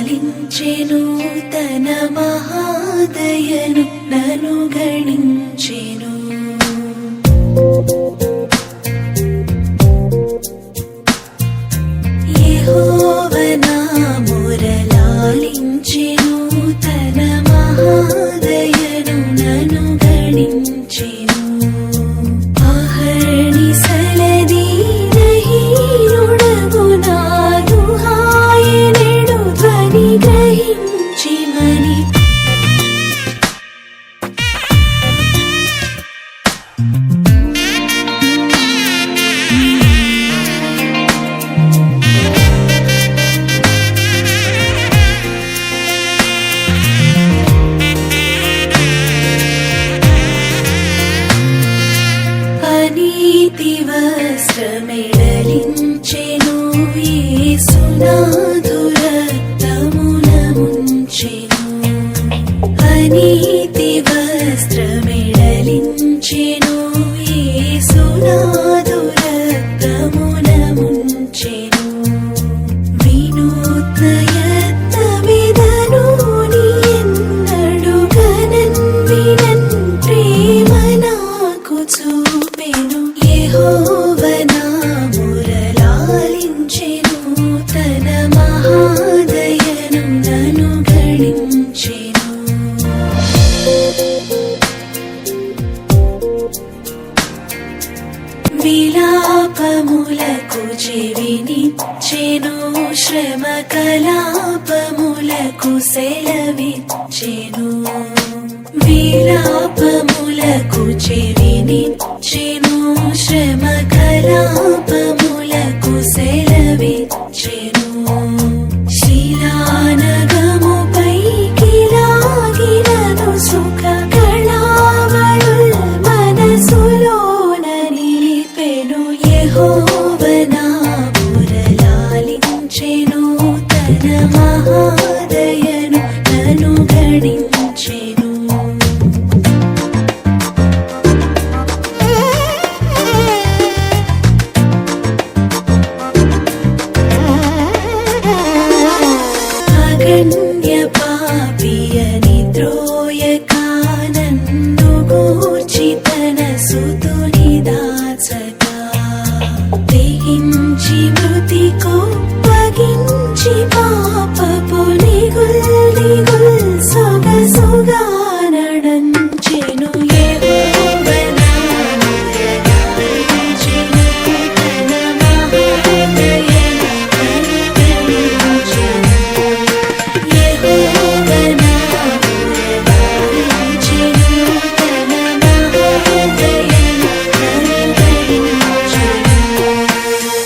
లాలించెను తన మహాదయను నను గణించెను యెహోవా నా మొర లాలించెను తన మహాదయను నను గణించెను అహర్నిశలది నహీనుడగు నాదు హాయనెడు ధ్వని గ్రహించి మని నీతి వస్త్రమెడలించెను యేసునాథు రక్తమున ముంచెను అనీతి వస్త్రమెడలించెను యేసునాథు రక్తమున ముంచెను వినూత్న యత్నమిదను నీ ఎన్నడు గనన్ వినన్ ప్రేమ నాకు చూపెను యెహోవా నా మొర లాలించెను తన మహాదయను నను గణించెను విలాపములకు చెవినిచ్చెను శ్రమ కలాపములకు సెలవిచ్చెను విలాపములకు చెవినిచ్చెను శ్రమ కలాపములకు సెలవిచ్చెను శిలానగముపైకి లాగినను సుఖ కళావళుల్ మనసులోన నిలిపెను యెహోవా నా మొర లాలించెను తన మహాదయను నను గణించెను అగణ్య పాపియని ద్రోయక నన్ను గూర్చి తన సుతుని దాచక తెగించి మృతి కొప్పగించి పాపపు నిగుల్ నిగుల్ సొగసుగా నడంచెను